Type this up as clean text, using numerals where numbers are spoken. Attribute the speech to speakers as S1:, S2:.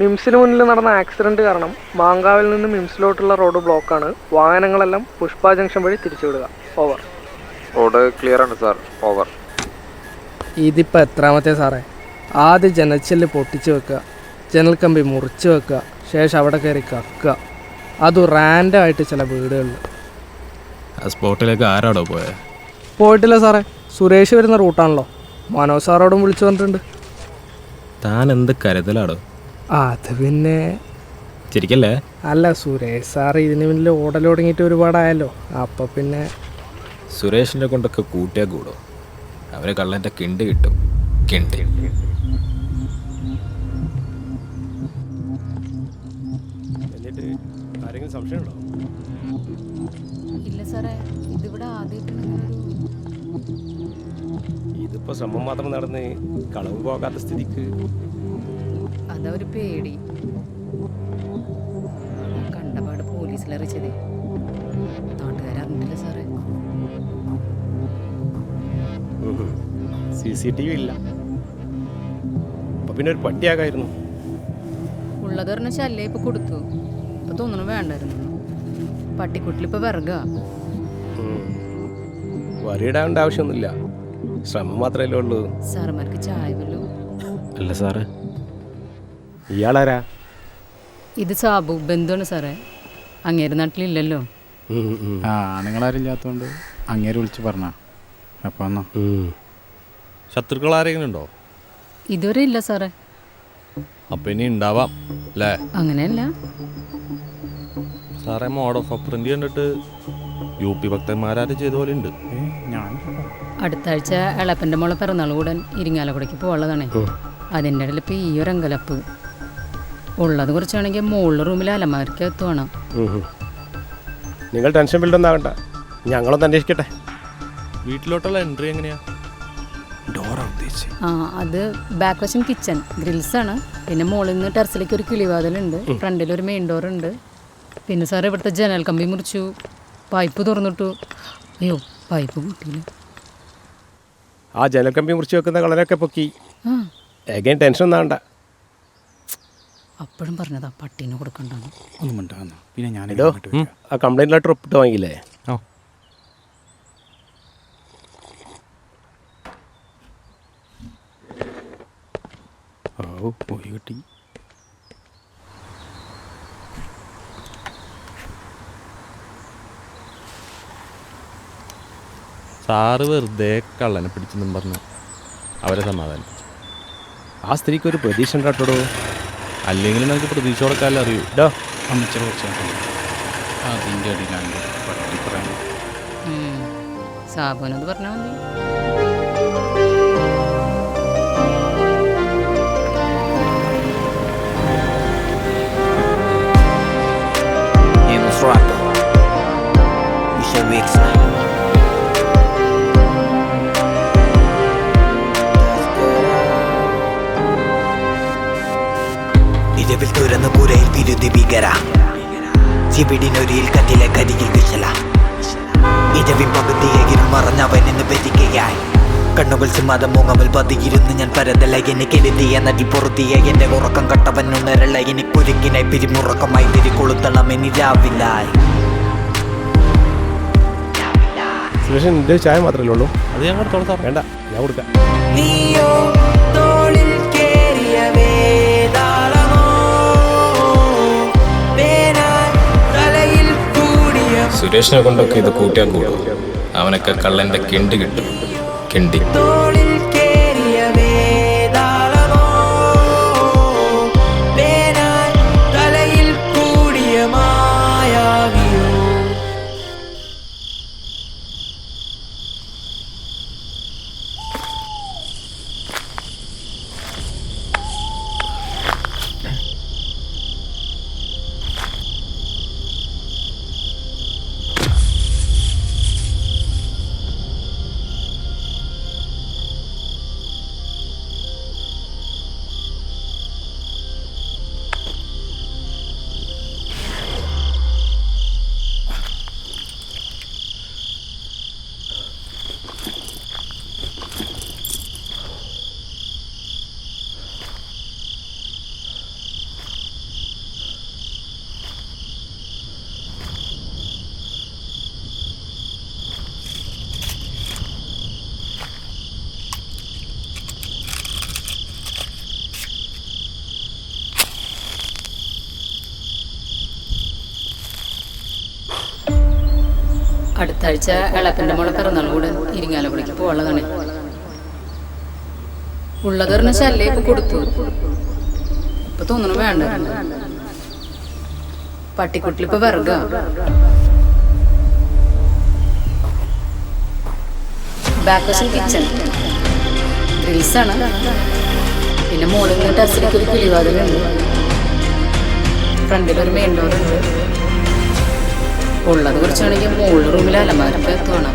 S1: മിംസിന് മുന്നിൽ നടന്ന ആക്സിഡന്റ് കാരണം മാങ്കാവിൽ നിന്ന് മിംസിലോട്ടുള്ള റോഡ് ബ്ലോക്കാണ്. വാഹനങ്ങളെല്ലാം പുഷ്പ ജംഗ്ഷൻ വഴി തിരിച്ചുവിടുക. ഓവർ.
S2: റോഡ് ക്ലിയർ ആണ് സാർ. ഓവർ.
S1: ഇതിപ്പോൾ എത്രാമത്തെ സാറേ? ആദ്യം ജനൽച്ചില്ല് പൊട്ടിച്ച് വെക്കുക, ജനൽ കമ്പി മുറിച്ച് വെക്കുക, ശേഷം അവിടെ കയറി കക്കുക. അതും റാൻഡമായിട്ട് ചില വീടുകളിൽ.
S3: ആ സ്പോട്ടിലേക്ക് ആരാടോ പോയത്?
S1: പോയിട്ടില്ല സാറേ, സുരേഷ് വരുന്ന റൂട്ടാണല്ലോ. മനോജ് സാറോടും വിളിച്ചു പറഞ്ഞിട്ടുണ്ട്.
S3: താൻ എന്ത് കരുതലാടോ?
S1: അത് പിന്നെ
S3: ചിരിക്കല്ലേ?
S1: അല്ല, സുരേഷ് സാർ ഇതിന് മുന്നിൽ ഓടൽ തുടങ്ങിയിട്ട് ഒരുപാടായല്ലോ. അപ്പം പിന്നെ
S3: സുരേഷിനെ കൊണ്ടൊക്കെ കൂട്ടിയാൽ കൂടോ? അവരെ കള്ളൻ്റെ കിണ്ട് കിട്ടും. കിണ്ട്
S4: എന്നിട്ട് ആരെങ്കിലും സംശയമുണ്ടോ?
S5: ഇല്ല സാറേ, ഇതിവിടെ
S4: ഇതിപ്പോ ശ്രമം മാത്രം നടന്ന് കളവ് പോകാത്ത സ്ഥിതിക്ക്
S5: അതാ ഒരു പേടി. കണ്ടപാട് പോലീസിലറിയിച്ചതേ. നാട്ടുകാരറിഞ്ഞില്ല സാറേ.
S4: CCTV ഇല്ല. അപ്പൊ പിന്നെ ഒരു പട്ടിയാകായിരുന്നു.
S5: ഉള്ളത് പറഞ്ഞ ശല്യം ഇപ്പൊ കൊടുത്തു. ഇപ്പൊ തോന്നണു വേണ്ടായിരുന്നു. പട്ടിക്കുട്ടിലിപ്പോ വിറകാ.
S4: വറിയിടാവേണ്ട ആവശ്യമൊന്നുമില്ല. ശ്രമം മാത്രമല്ലേ ഉള്ളൂ.
S5: സാറന്മാർക്ക് ചായ വല്ലോ?
S3: അല്ല സാറേ,
S4: ഇയാളാരാ?
S5: ഇത് സാബു, ബന്ധുവാണ് സാറേ. അങ്ങേര് നാട്ടിലില്ലല്ലോ.
S6: ആണുങ്ങളാരില്ലാത്തതുകൊണ്ട് അങ്ങേര് വിളിച്ച് പറഞ്ഞ. അപ്പോൾ എന്നാ
S7: ശത്രുക്കൾ ആരെങ്കിലും ഉണ്ടോ?
S5: ഇതുവരെ ഇല്ല സാറേ.
S7: അപ്പം ഇനി ഉണ്ടാവാം അല്ലേ?
S5: അങ്ങനെയല്ല
S7: സാറേ, മോഡ് ഓഫ് അപ്രന്റി കണ്ടിട്ട് UP ഭക്തന്മാരും ചെയ്ത പോലെ ഉണ്ട്.
S5: അടുത്ത ആഴ്ച എളപ്പൻ്റെ മോളെ പിറന്നാൾ കൂടാൻ ഇരിങ്ങാലക്കുടയ്ക്ക് പോകാനുള്ളതാണേ. അതിൻ്റെ ഇടയിൽ ഇപ്പോൾ ഈ ഒരു അങ്കലപ്പ് ഉള്ളത്. കുറച്ചാണെങ്കിൽ മുകളിലെ റൂമിൽ അലമാരയ്ക്ക് എത്തുവാണ്.
S4: നിങ്ങൾ ടെൻഷൻ ബിൽഡൊന്നും ആകണ്ട, ഞങ്ങളൊന്ന് അന്വേഷിക്കട്ടെ.
S7: വീട്ടിലോട്ടുള്ള എൻട്രി എങ്ങനെയാ?
S4: ഡോറാ ഉദ്ദേശിച്ച്.
S5: അത് ബാക്ക് വശം കിച്ചൺ ഗ്രിൽസാണ്. പിന്നെ മുകളിൽ നിന്ന് ടെറസിലേക്ക് ഒരു കിളിവാതിലുണ്ട്. ഫ്രണ്ടിൽ ഒരു മെയിൻ ഡോറുണ്ട്. പിന്നെ സാർ ഇവിടുത്തെ ജനൽ കമ്പി മുറിച്ചു, പൈപ്പ് തുറന്നിട്ടു. അയ്യോ, പൈപ്പ് പൊട്ടിയില്ല.
S4: ആ ജനൽക്കമ്പി മുറിച്ച് വെക്കുന്ന കളരൊക്കെ പൊക്കി. എഗൈൻ ടെൻഷൻ ഒന്നും ആകണ്ട.
S5: അപ്പോഴും പറഞ്ഞതാ പട്ടീനെ കൊടുക്കണ്ടെന്ന്.
S6: ഒന്നും ഉണ്ടാകുന്ന പിന്നെ
S4: ഞാനിടോ ആ കംപ്ലൈൻറ്റ് ലെറ്റർ ഒപ്പിട്ട് വാങ്ങിയില്ലേ?
S6: ഓ പോയി കിട്ടി.
S7: സാറ് വെറുതെ കള്ളനെ പിടിച്ചെന്നും പറഞ്ഞു അവരെ സമാധാനിപ്പിച്ചു.
S4: ആ സ്ത്രീക്ക് ഒരു പ്രതീക്ഷ ഉണ്ടാട്ടോ.
S7: അല്ലെങ്കിൽ നമുക്ക് പ്രതീക്ഷ കൊടുക്കാമല്ലോ. അറിയൂ
S4: ഡോ
S6: അമ്മച്ച അതിൻ്റെ അടിയിലാണ് പട്ടി പറയാൻ.
S5: സാബുനത് പറഞ്ഞാൽ മതി.
S8: ഇരവിൽ തുറന്നു പുരയിൽ വിരുതി ഭീകര ചിവിടിനൊരിയിൽ കത്തിലെ കരിയിൽ വിശല ഇരവിൻ പകുതിയെങ്കിലും മറഞ്ഞവനെന്ന് ഭരിക്കയായി കണ്ണുകൾ സിംഹത മുഖമിൽ പതിയിരുന്നു ഞാൻ പരതല എന്നെ കരുതിയ നടി പൊറുതിയ എന്റെ ഉറക്കം കട്ടവനുണരല എനിക്കൊരുക്കിനായി പിരിമുറക്കമായി തിരികൊളുത്തണമെനി രാവിലായി.
S4: സുരേഷൻ എൻ്റെ ചായ മാത്രമല്ലേ ഉള്ളൂ?
S7: അത് ഞാൻ കൊടുത്തോളാം സാർ.
S4: വേണ്ട, ഞാൻ കൊടുക്കാം.
S3: സുരേഷിനെ കൊണ്ടൊക്കെ ഇത് കൂട്ടിയാൽ കൂടും. അവനൊക്കെ കള്ളൻ്റെ കിണ്ട് കിട്ടും. കിണ്ടി
S5: അടുത്ത ആഴ്ച ഇളപ്പൻ്റെ മോളെ പിറന്നാൾ കൂടെ ഇരിങ്ങാലക്കുടയ്ക്ക് പോകാനുള്ളതാണ്. ഉള്ളത് പറഞ്ഞ ശല്യം ഇപ്പൊ കൊടുത്തു. ഇപ്പൊ തോന്നുന്നു വേണ്ട. പട്ടിക്കുട്ടിലിപ്പോ വിറക. ബാക്ക് വശം കിച്ചൺ, ഗ്രിൽസാണ്. പിന്നെ മോളിൽ നിന്ന് ടെറസിലേക്ക് ഒരു കിളിവാതിലുണ്ട്. ഫ്രണ്ടിലൊരു മെയിൻ ഡോറുണ്ട്. ഉള്ളത് കുറച്ചാണെങ്കിൽ മുകളിൽ റൂമിൽ അലമാരൊക്കെ എത്തണം.